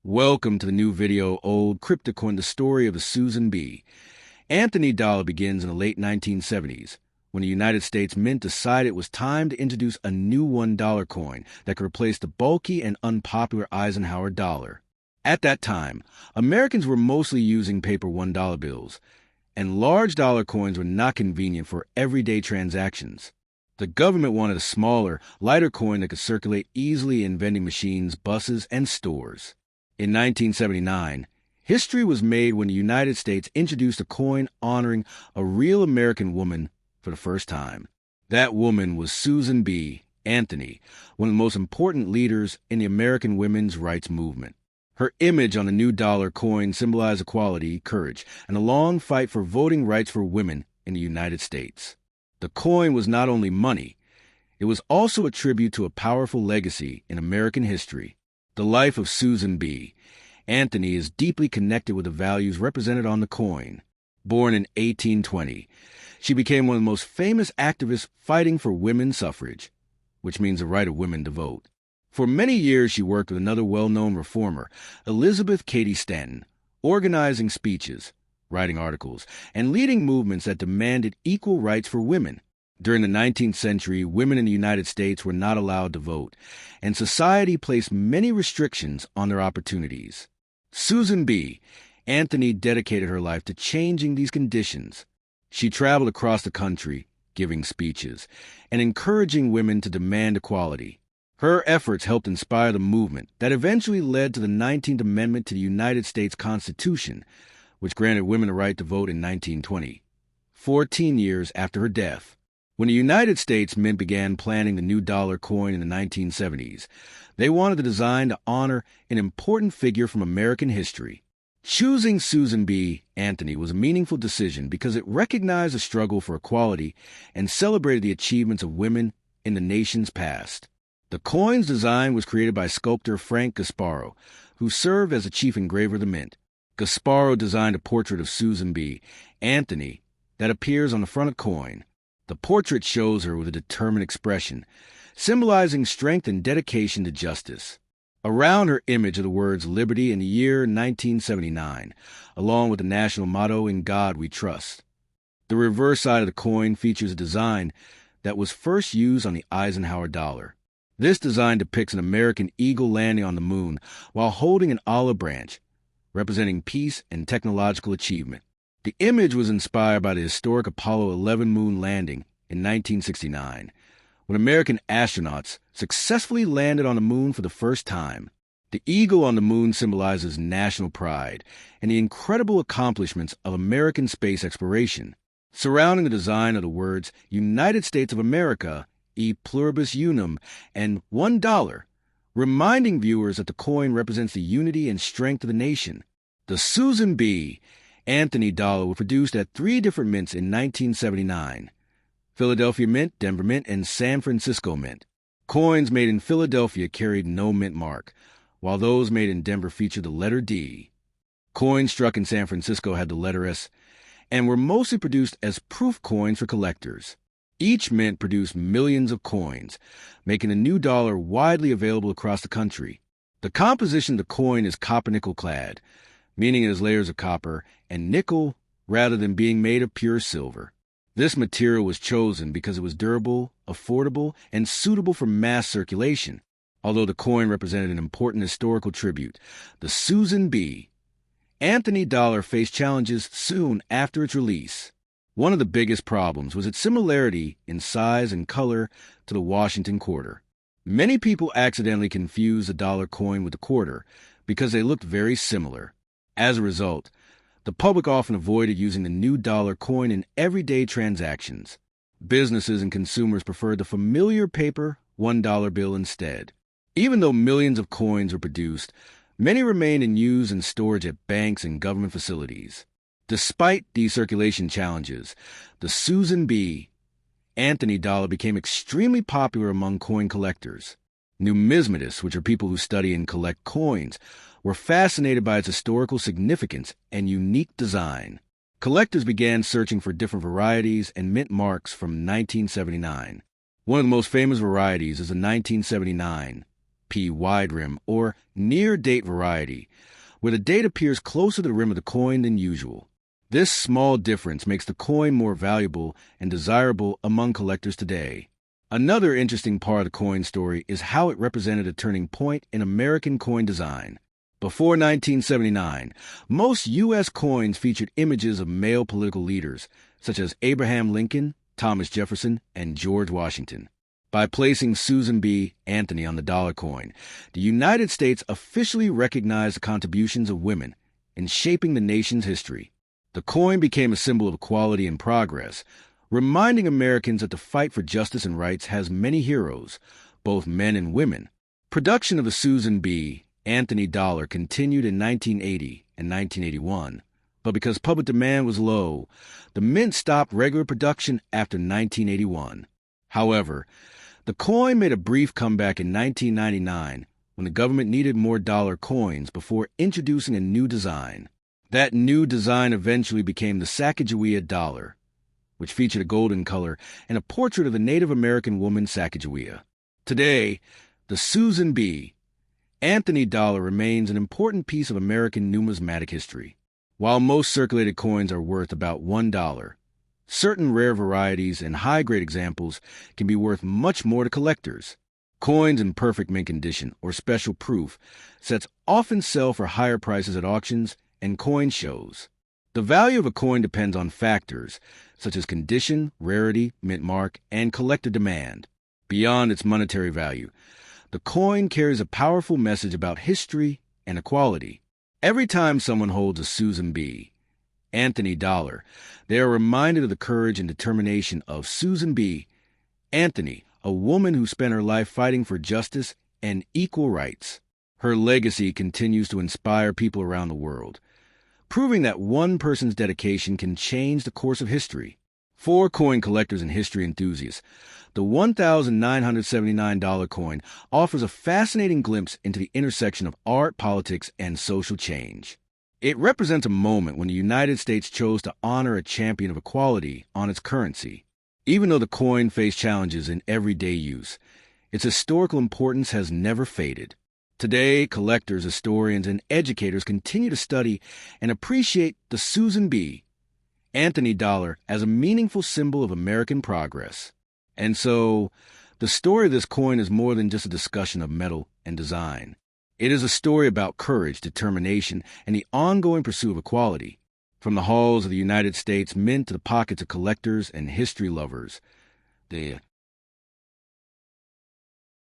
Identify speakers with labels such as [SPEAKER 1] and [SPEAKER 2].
[SPEAKER 1] Welcome to the new video, Old Cryptocoin, the story of the Susan B. Anthony dollar begins in the late 1970s, when the United States Mint decided it was time to introduce a new $1 coin that could replace the bulky and unpopular Eisenhower dollar. At that time, Americans were mostly using paper $1 bills, and large dollar coins were not convenient for everyday transactions. The government wanted a smaller, lighter coin that could circulate easily in vending machines, buses, and stores. In 1979, history was made when the United States introduced a coin honoring a real American woman for the first time. That woman was Susan B. Anthony, one of the most important leaders in the American women's rights movement. Her image on the new dollar coin symbolized equality, courage, and a long fight for voting rights for women in the United States. The coin was not only money, it was also a tribute to a powerful legacy in American history. The life of Susan B. Anthony is deeply connected with the values represented on the coin. Born in 1820, she became one of the most famous activists fighting for women's suffrage, which means the right of women to vote. For many years, she worked with another well-known reformer, Elizabeth Cady Stanton, organizing speeches, writing articles, and leading movements that demanded equal rights for women. During the 19th century, women in the United States were not allowed to vote, and society placed many restrictions on their opportunities. Susan B. Anthony dedicated her life to changing these conditions. She traveled across the country, giving speeches, and encouraging women to demand equality. Her efforts helped inspire the movement that eventually led to the 19th Amendment to the United States Constitution, which granted women the right to vote in 1920, 14 years after her death. When the United States Mint began planning the new dollar coin in the 1970s, they wanted the design to honor an important figure from American history. Choosing Susan B. Anthony was a meaningful decision because it recognized the struggle for equality and celebrated the achievements of women in the nation's past. The coin's design was created by sculptor Frank Gasparro, who served as the chief engraver of the Mint. Gasparro designed a portrait of Susan B. Anthony that appears on the front of the coin. The portrait shows her with a determined expression, symbolizing strength and dedication to justice. Around her image are the words Liberty in the year 1979, along with the national motto, In God We Trust. The reverse side of the coin features a design that was first used on the Eisenhower dollar. This design depicts an American eagle landing on the moon while holding an olive branch, representing peace and technological achievement. The image was inspired by the historic Apollo 11 moon landing in 1969, when American astronauts successfully landed on the moon for the first time. The eagle on the moon symbolizes national pride and the incredible accomplishments of American space exploration. Surrounding the design are the words United States of America, e pluribus unum, and $1, reminding viewers that the coin represents the unity and strength of the nation. The Susan B. Anthony dollar was produced at 3 different mints in 1979: Philadelphia Mint, Denver Mint, and San Francisco Mint. Coins made in Philadelphia carried no mint mark, while those made in Denver featured the letter D. Coins struck in San Francisco had the letter S, and were mostly produced as proof coins for collectors. Each mint produced millions of coins, making the new dollar widely available across the country. The composition of the coin is copper-nickel clad, meaning it has layers of copper and nickel rather than being made of pure silver. This material was chosen because it was durable, affordable, and suitable for mass circulation. Although the coin represented an important historical tribute, the Susan B. Anthony dollar faced challenges soon after its release. One of the biggest problems was its similarity in size and color to the Washington quarter. Many people accidentally confused the dollar coin with the quarter because they looked very similar. As a result, the public often avoided using the new dollar coin in everyday transactions. Businesses and consumers preferred the familiar paper $1 bill instead. Even though millions of coins were produced, many remained in use and storage at banks and government facilities. Despite these circulation challenges, the Susan B. Anthony dollar became extremely popular among coin collectors. Numismatists, which are people who study and collect coins, were fascinated by its historical significance and unique design. Collectors began searching for different varieties and mint marks from 1979. One of the most famous varieties is the 1979 P wide rim, or near-date variety, where the date appears closer to the rim of the coin than usual. This small difference makes the coin more valuable and desirable among collectors today. Another interesting part of the coin story is how it represented a turning point in American coin design. Before 1979, most U.S. coins featured images of male political leaders, such as Abraham Lincoln, Thomas Jefferson, and George Washington. By placing Susan B. Anthony on the dollar coin, the United States officially recognized the contributions of women in shaping the nation's history. The coin became a symbol of equality and progress, reminding Americans that the fight for justice and rights has many heroes, both men and women. Production of the Susan B. Anthony dollar continued in 1980 and 1981, but because public demand was low, the mint stopped regular production after 1981. However, the coin made a brief comeback in 1999 when the government needed more dollar coins before introducing a new design. That new design eventually became the Sacagawea dollar, which featured a golden color and a portrait of the Native American woman Sacagawea. Today, the Susan B. Anthony dollar remains an important piece of American numismatic history. While most circulated coins are worth about $1, certain rare varieties and high-grade examples can be worth much more to collectors. Coins in perfect mint condition or special proof sets often sell for higher prices at auctions and coin shows. The value of a coin depends on factors such as condition, rarity, mint mark, and collector demand. Beyond its monetary value, the coin carries a powerful message about history and equality. Every time someone holds a Susan B. Anthony dollar, they are reminded of the courage and determination of Susan B. Anthony, a woman who spent her life fighting for justice and equal rights. Her legacy continues to inspire people around the world, proving that one person's dedication can change the course of history. For coin collectors and history enthusiasts, the $1,979 coin offers a fascinating glimpse into the intersection of art, politics, and social change. It represents a moment when the United States chose to honor a champion of equality on its currency. Even though the coin faced challenges in everyday use, its historical importance has never faded. Today, collectors, historians, and educators continue to study and appreciate the Susan B. Anthony dollar as a meaningful symbol of American progress. And so, the story of this coin is more than just a discussion of metal and design. It is a story about courage, determination, and the ongoing pursuit of equality. From the halls of the United States Mint to the pockets of collectors and history lovers, the